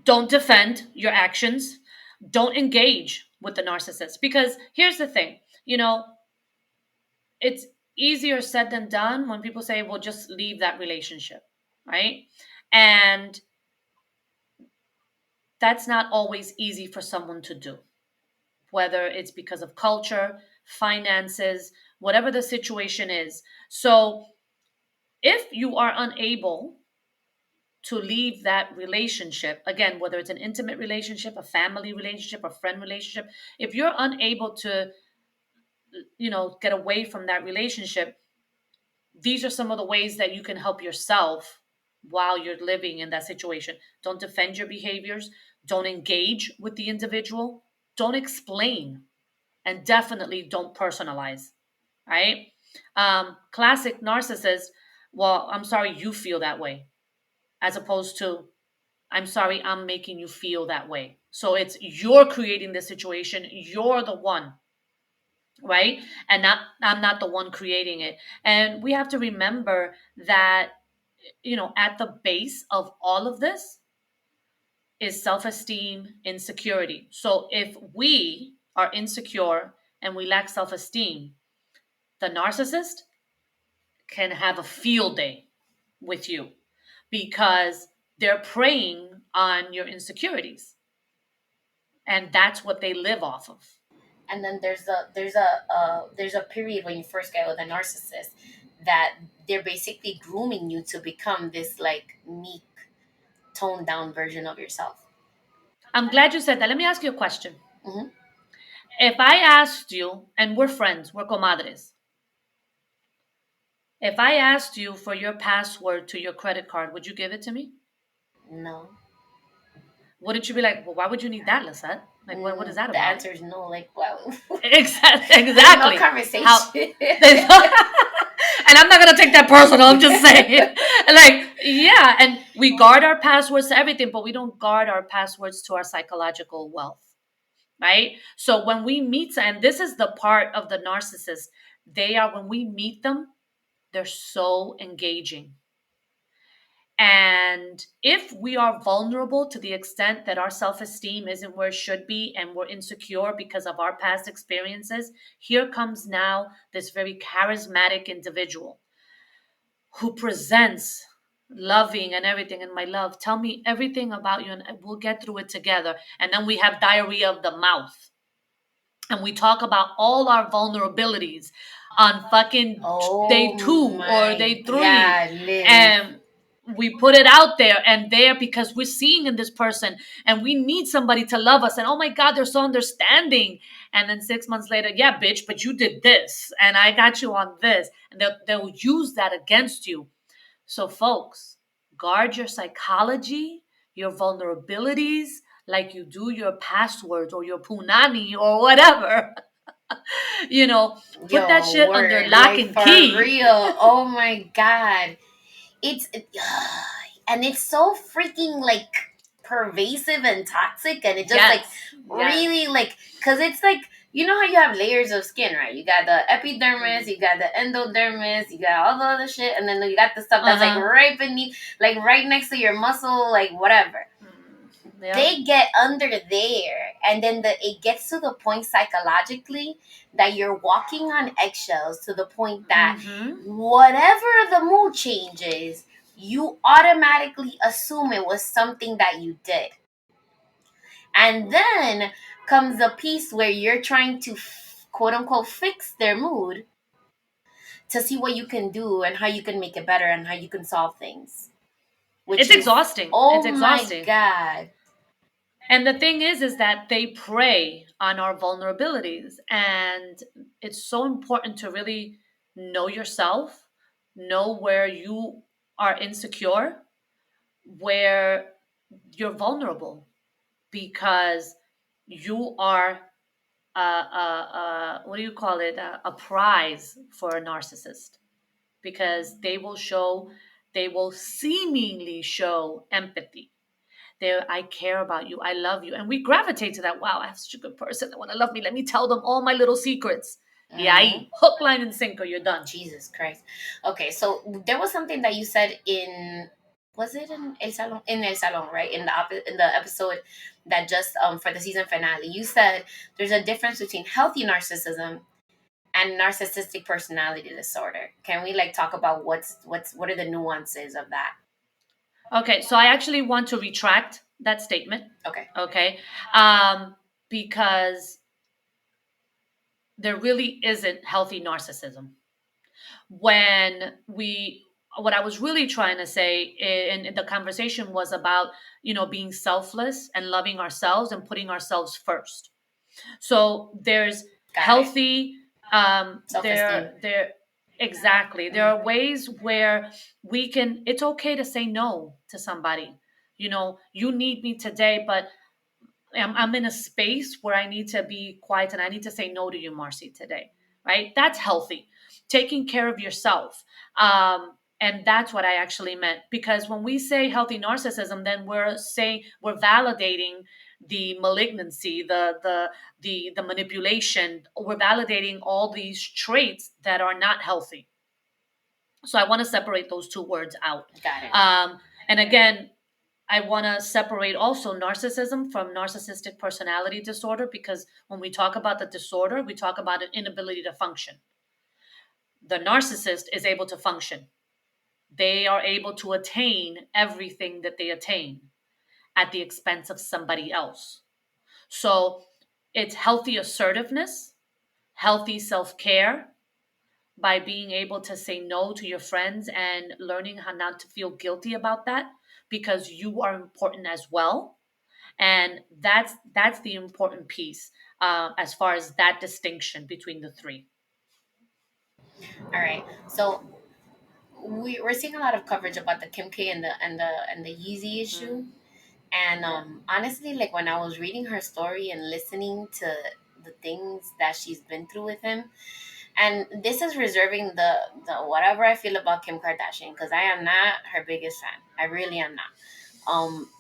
don't defend your actions. Don't engage with the narcissist because here's the thing. You know, it's easier said than done when people say, well, just leave that relationship, right? And that's not always easy for someone to do, whether it's because of culture, finances, whatever the situation is. So if you are unable to leave that relationship, again, whether it's an intimate relationship, a family relationship, a friend relationship, if you're unable to, get away from that relationship, these are some of the ways that you can help yourself while you're living in that situation. Don't defend your behaviors, don't engage with the individual, don't explain, and definitely don't personalize, right? Classic narcissist, well, I'm sorry you feel that way, as opposed to, I'm sorry I'm making you feel that way. So it's you're creating the situation, you're the one, right? And not I'm not the one creating it. And we have to remember that, at the base of all of this is self-esteem, insecurity. So if we are insecure and we lack self-esteem, the narcissist can have a field day with you because they're preying on your insecurities, and that's what they live off of. And then there's a period when you first get with a narcissist that they're basically grooming you to become this, like, meek, toned down version of yourself. I'm glad you said that. Let me ask you a question. Hmm. If I asked you, and we're friends, we're comadres, if I asked you for your password to your credit card, would you give it to me? No. Wouldn't you be like, well, why would you need that, Lisette? Like, what is that The about? answer is no. Like, wow. There's no Exactly. How? conversation. And I'm not gonna take that personal. I'm just saying, like, yeah. And we guard our passwords to everything, but we don't guard our passwords to our psychological wealth, right? So when we meet, and this is the part of the narcissist, they are when we meet them, they're so engaging. And if we are vulnerable to the extent that our self esteem isn't where it should be and we're insecure because of our past experiences, here comes now this very charismatic individual who presents loving and everything. And my love, tell me everything about you and we'll get through it together. And then we have diarrhea of the mouth and we talk about all our vulnerabilities on fucking day Oh 2 or my day 3, God, Liz. and we put it out there and there because we're seeing in this person and we need somebody to love us, and oh my god, they're so understanding. And then 6 months later, yeah bitch, but you did this and I got you on this, and they'll use that against you. So folks, guard your psychology, your vulnerabilities, like you do your passwords or your punani or whatever. you know Put that Yo, shit under word, lock like, and for key. real. Oh my God. It's and it's so freaking, like, pervasive and toxic, and it just, like, Yes, yes. really, like, because it's like, how you have layers of skin, right? You got the epidermis, Mhm. you got the endodermis, you got all the other shit, and then you got the stuff that's, like, Uh-huh. right beneath, like, right next to your muscle, like, whatever. Yeah. they get under there, and then it gets to the point psychologically that you're walking on eggshells, to the point that Mm-hmm. whatever the mood changes, you automatically assume it was something that you did. And then comes the piece where you're trying to quote unquote fix their mood, to see what you can do and how you can make it better and how you can solve things, which It's is, exhausting. It's oh my exhausting. God. And the thing is that they prey on our vulnerabilities. And it's so important to really know yourself, know where you are insecure, where you're vulnerable, because you are, what do you call it? A prize for a narcissist, because they will seemingly show empathy. I care about you. I love you. And we gravitate to that. Wow, I have such a good person that want to love me. Let me tell them all my little secrets. Yeah, Hmm. hook, line, and sinker. You're done. Jesus Christ. Okay, so there was something that you said in, was it in El Salon? In El Salon, right? In the episode that just for the season finale, you said there's a difference between healthy narcissism and narcissistic personality disorder. Can we like talk about what are the nuances of that? Okay, so I actually want to retract that statement. Okay. Okay, um, because there really isn't healthy narcissism. When we, what I was really trying to say in the conversation was about, being selfless and loving ourselves and putting ourselves first. So there's Got it. healthy, Self-esteem. there exactly. There are ways where we can, it's okay to say no to somebody. You need me today, but I'm in a space where I need to be quiet and I need to say no to you, Marcy, today. Right? That's healthy. Taking care of yourself. And that's what I actually meant. Because when we say healthy narcissism, then we're validating the malignancy, the manipulation. We're validating all these traits that are not healthy. So I want to separate those two words out. Got it. And again, I want to separate also narcissism from narcissistic personality disorder, because when we talk about the disorder, we talk about an inability to function. The narcissist is able to function. They are able to attain everything that they attain at the expense of somebody else. So it's healthy assertiveness, healthy self care, by being able to say no to your friends and learning how not to feel guilty about that, because you are important as well. And that's the important piece, as far as that distinction between the three. All right. So we're seeing a lot of coverage about the Kim K and the Yeezy issue. Mm, And yeah. honestly, like when I was reading her story and listening to the things that she's been through with him, and this is reserving the whatever I feel about Kim Kardashian, because I am not her biggest fan. I really am not.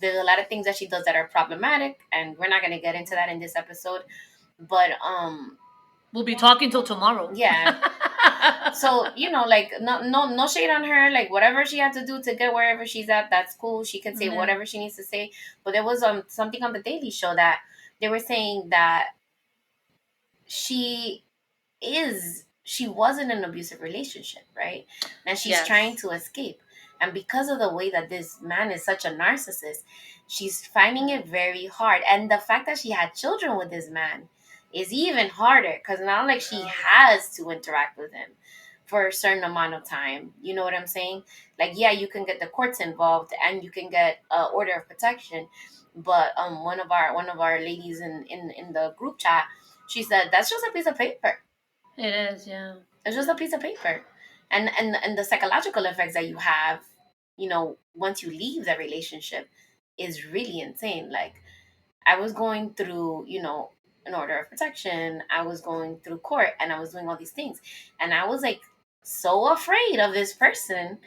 There's a lot of things that she does that are problematic, and we're not gonna get into that in this episode. But We'll be talking till tomorrow. yeah. So like no shade on her. Like whatever she had to do to get wherever she's at, that's cool. She can say Yeah. whatever she needs to say. But there was something on the Daily Show that they were saying that she she was in an abusive relationship, right? And she's trying Yes. to escape. And because of the way that this man is such a narcissist, she's finding it very hard. And the fact that she had children with this man is even harder, because now like she has to interact with him for a certain amount of time. You know what I'm saying? Like, yeah, you can get the courts involved and you can get order of protection. But one of our ladies in the group chat, she said that's just a piece of paper. It is, yeah. It's just a piece of paper. And the psychological effects that you have, once you leave the relationship, is really insane. Like, I was going through, an order of protection. I was going through court and I was doing all these things. And I was like so afraid of this person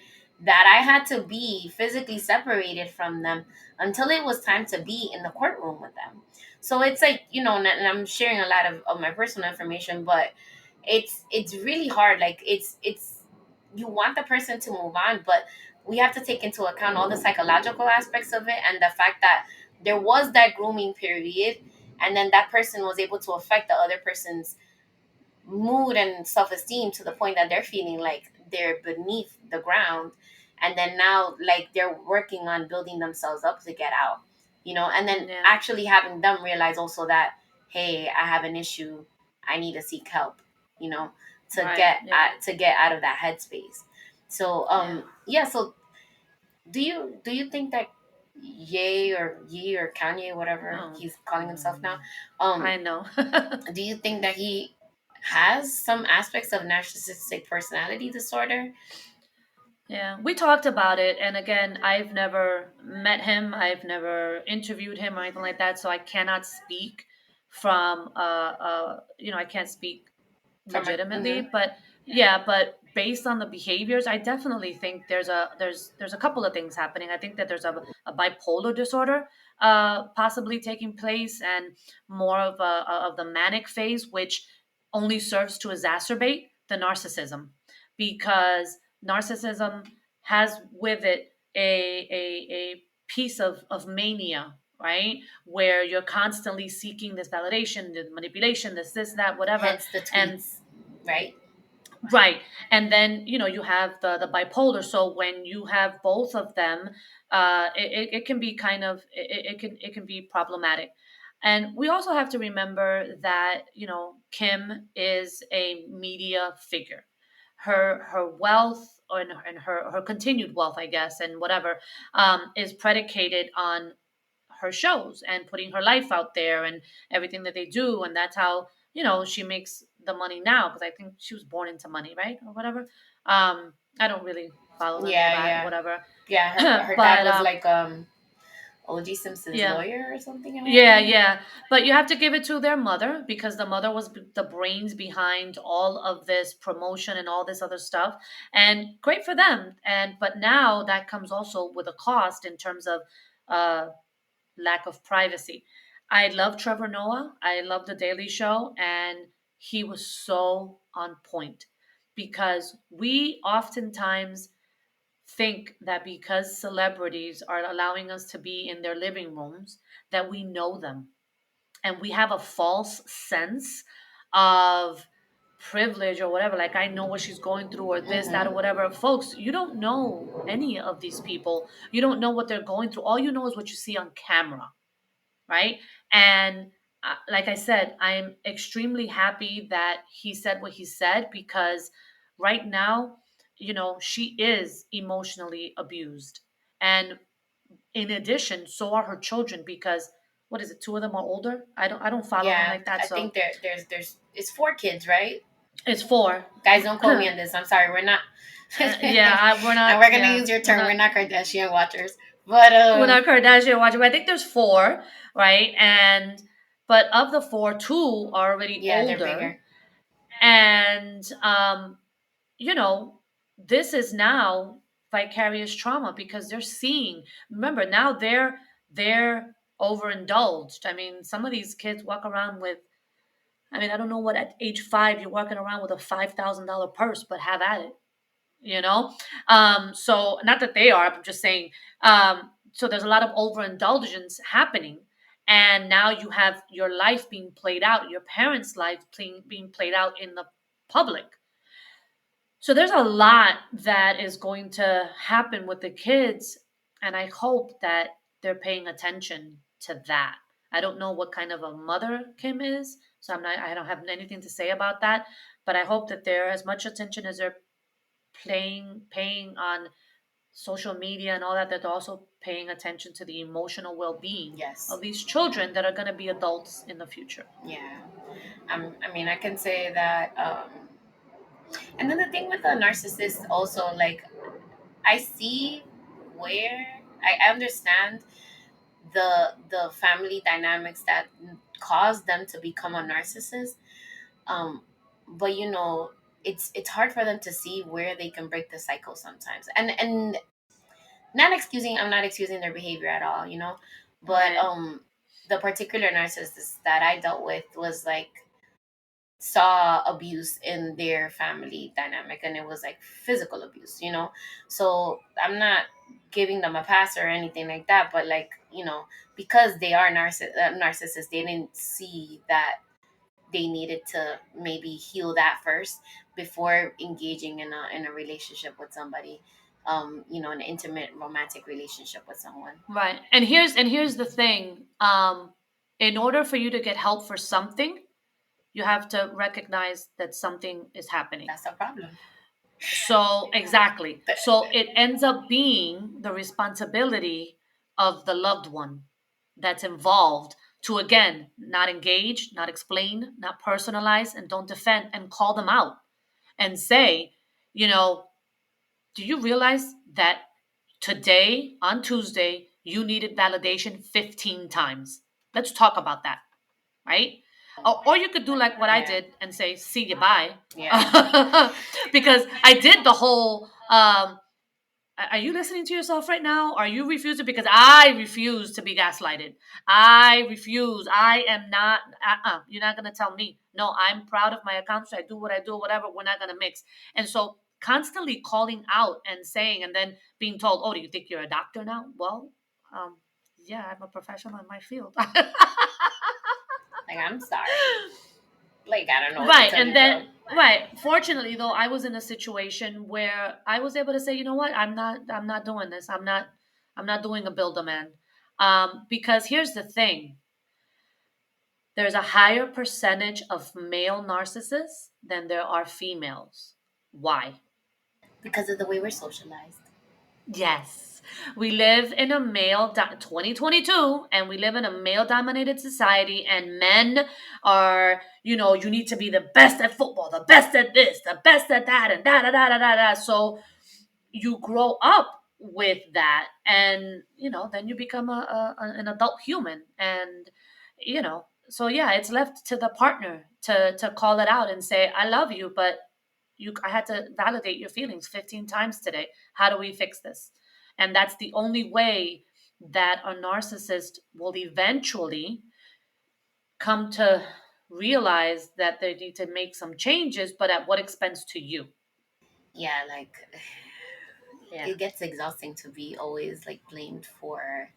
that I had to be physically separated from them until it was time to be in the courtroom with them. So it's like, and I'm sharing a lot of my personal information, but it's really hard. Like it's you want the person to move on, but we have to take into account all the psychological aspects of it, and the fact that there was that grooming period, and then that person was able to affect the other person's mood and self-esteem to the point that they're feeling like they're beneath the ground, and then now like they're working on building themselves up to get out, and then Yeah. actually having them realize also that, hey, I have an issue, I need to seek help, you know Right. Yeah. to get out of that headspace. So Yeah. yeah, so do you think that Ye or Kanye, whatever Oh. he's calling himself now, Mm. um I know. do you think that he has some aspects of narcissistic personality disorder? Yeah, we talked about it, and again, I've never met him, I've never interviewed him or anything like that, so I cannot speak from I can't speak From a legitimately, but yeah, but based on the behaviors, I definitely think there's a couple of things happening. I think that there's a bipolar disorder possibly taking place, and more of the manic phase, which only serves to exacerbate the narcissism, because narcissism has with it a piece of mania, right, where you're constantly seeking this validation, the manipulation, this that whatever. hence the And tweets, right? right, and then you have the bipolar. So when you have both of them, it can be kind of it can be problematic. And we also have to remember that Kim is a media figure. Her wealth, and her continued wealth, I guess, and whatever, is predicated on her shows and putting her life out there and everything that they do, and that's how she makes the money now, because I think she was born into money, right, or whatever. I don't really follow them all Yeah, that, yeah, whatever. yeah. Her dad But was like OG Simpson's yeah. lawyer or something, am I Yeah, right? yeah. But you have to give it to their mother, because the mother was the brains behind all of this promotion and all this other stuff. And great for them. And but now that comes also with a cost in terms of uh lack of privacy. I love Trevor Noah. I love The Daily Show, and he was so on point, because we oftentimes think that because celebrities are allowing us to be in their living rooms, that we know them, and we have a false sense of privilege or whatever, like I know what she's going through, or this, that, or Mm-hmm. whatever. Folks, you don't know any of these people. You don't know what they're going through. All you know is what you see on camera, right? And like I said, I'm extremely happy that he said what he said, because right now, she is emotionally abused. And in addition, so are her children, because what is it? Two of them are older. I don't follow him Yeah, like that, I so think there's it's 4 kids, right? it's four. Guys, don't quote me on this. I'm sorry, we're not. Yeah, we're And not. we're gonna Yeah, use your we're term. We're not. not Kardashian watchers, but We're not Kardashian watching. But I think there's four, right? And but of the four, two are already yeah, they're older, bigger. and you know this is now vicarious trauma, because they're seeing, remember, now they're overindulged. I mean, some of these kids walk around with, I mean, I don't know what at age 5 you're walking around with a $5,000 purse, but have at it, you know. So not that they are, I'm just saying. So there's a lot of overindulgence happening, and now you have your life being played out, your parents' life being played out in the public. So there's a lot that is going to happen with the kids, and I hope that they're paying attention to that. I don't know what kind of a mother Kim is, so I don't have anything to say about that, but I hope that they're as much attention as they're paying on social media and all that, that they're also paying attention to the emotional well-being Yes. of these children that are going to be adults in the future. Yeah. I mean, I can say that. And then the thing with the narcissist also, like, I see where I understand the family dynamics that cause them to become a narcissist. Um, but it's hard for them to see where they can break the cycle sometimes. And not excusing, I'm not excusing their behavior at all, but Right. the particular narcissist that I dealt with was like saw abuse in their family dynamic, and it was like physical abuse, so I'm not giving them a pass or anything like that, but like, because they are narcissists, they didn't see that they needed to maybe heal that first before engaging in a relationship with somebody, an intimate romantic relationship with someone. Right. And here's the thing. In order for you to get help for something, you have to recognize that something is happening. That's a problem. So, exactly. So it ends up being the responsibility of the loved one that's involved to, again, not engage, not explain, not personalize, and don't defend, and call them out and say, you know, do you realize that today, on Tuesday, you needed validation 15 times? Let's talk about that, right? Or you could do like what I Yeah. did and say, see you, bye. Yeah. Because I did the whole, are you listening to yourself right now? Are you refusing? Because I refuse to be gaslighted. I refuse. I am not, you're not going to tell me. No, I'm proud of my accomplishment. I do what I do, whatever. We're not going to mix. And so constantly calling out and saying, and then being told, oh, do you think you're a doctor now? Well, um, yeah, I'm a professional in my field. Like, I'm sorry. Like, I don't know what to Right. tell And you, bro. then, right. Fortunately, though, I was in a situation where I was able to say, you know what? I'm not doing this. I'm not doing a build a man. Because here's the thing. There's a higher percentage of male narcissists than there are females. Why? Because of the way we're socialized. Yes. We live in a 2022, and we live in a male dominated society, and men are, you need to be the best at football, the best at this, the best at that, and da da da da da da. So you grow up with that, and then you become an adult human, and so yeah, it's left to the partner to call it out and say, I love you, but I had to validate your feelings 15 times today. How do we fix this? And that's the only way that a narcissist will eventually come to realize that they need to make some changes, but at what expense to you? Yeah, like, Yeah. it gets exhausting to be always like blamed for,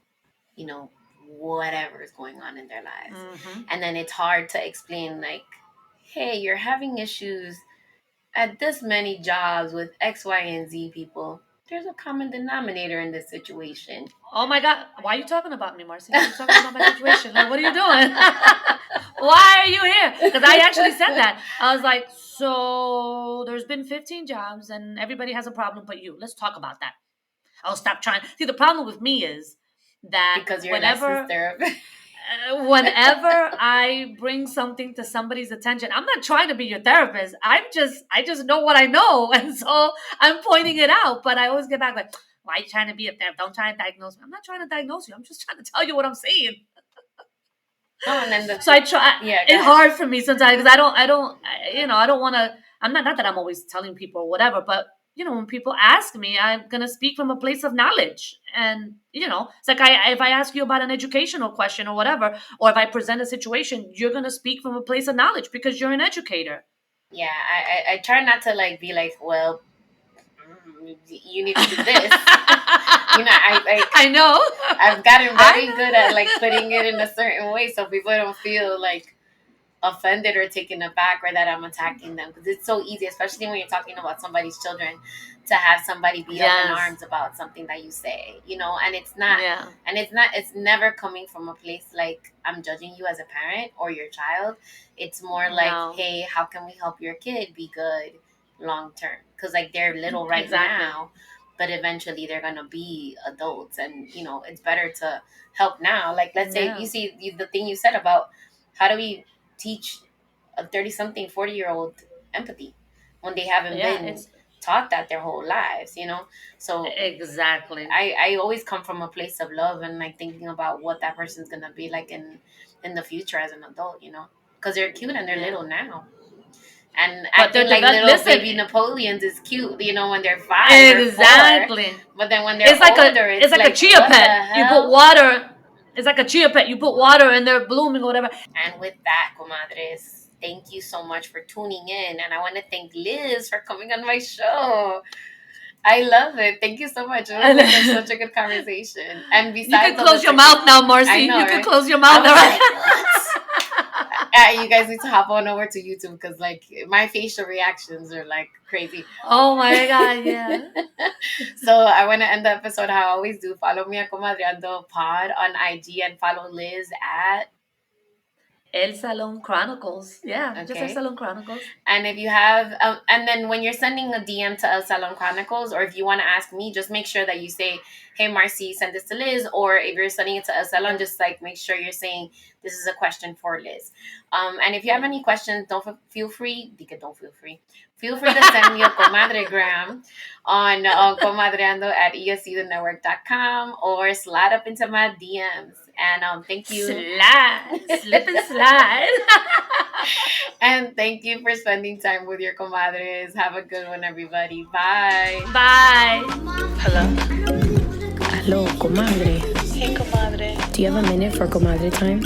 you know, whatever is going on in their lives. Mm-hmm. And then it's hard to explain, like, hey, you're having issues at this many jobs with X, Y, and Z people. There's a common denominator in this situation. Oh my God. Why are you talking about me, Marcy? Why are you talking about my situation? Like, what are you doing? Why are you here? Because I actually said that. I was like, so there's been 15 jobs and everybody has a problem but you. Let's talk about that. I'll stop trying. See, the problem with me is that Because you're a licensed therapist. whenever I bring something to somebody's attention, I'm not trying to be your therapist. I just know what I know, and so I'm pointing it out. But I always get back like, why are you trying to be a therapist? Don't try to diagnose me. I'm not trying to diagnose you. I'm just trying to tell you what I'm saying. Oh, and then So I try. yeah, It's hard for me sometimes because I don't want to. I'm not that I'm always telling people or whatever, but when people ask me, I'm gonna speak from a place of knowledge, and it's like if I ask you about an educational question or whatever, or if I present a situation, you're gonna speak from a place of knowledge because you're an educator. yeah. I try not to like be like, well, you need to do this. I know. I've gotten I very know. good at like putting it in a certain way so people don't feel like offended or taken aback or that I'm attacking them, because it's so easy, especially when you're talking about somebody's children, to have somebody be up in Yes. arms about something that you say, and Yeah. it's never coming from a place like I'm judging you as a parent or your child. It's more like, No. hey, how can we help your kid be good long term, because like they're little right Exactly. now, but eventually they're gonna be adults, and it's better to help now. Like, let's say Yeah. you see the thing you said about how do we teach a 30 something 40-year-old empathy when they haven't Yeah. been It's taught that their whole lives. So exactly. I always come from a place of love and like thinking about what that person's gonna be like in the future as an adult, because they're cute and they're Yeah. little now, and But they're acting like little listen. baby Napoleons is cute, when they're 5 or 4. Exactly. But then when they're It's like older, it's it's like a like, chia what the pet. You put hell? water. It's like a chia pet. You put water and they're blooming or whatever. And with that, comadres, thank you so much for tuning in. And I want to thank Liz for coming on my show. I love it. Thank you so much. It was like such a good conversation. And besides, you can close your mouth now, Marcy. I know, you can right? close your mouth now. Like, you guys need to hop on over to YouTube because like my facial reactions are like crazy. Oh my god, yeah. So I want to end the episode how I always do. Follow me at Comadreando Pod on IG and follow Liz at El Salon Chronicles. Yeah, Okay. just El Salon Chronicles. And if you have, and then when you're sending a DM to El Salon Chronicles, or if you want to ask me, just make sure that you say, hey, Marcy, send this to Liz. Or if you're sending it to El Salon, just like make sure you're saying, this is a question for Liz. And if you have any questions, feel free to send me a Comadre-Gram on Comadreando at escthenetwork.com or slide up into my DMs. And thank you. Slip and slide. And thank you for spending time with your comadres. Have a good one, everybody. Bye. Bye. Hello, comadre. Hey, comadre. Do you have a minute for comadre time?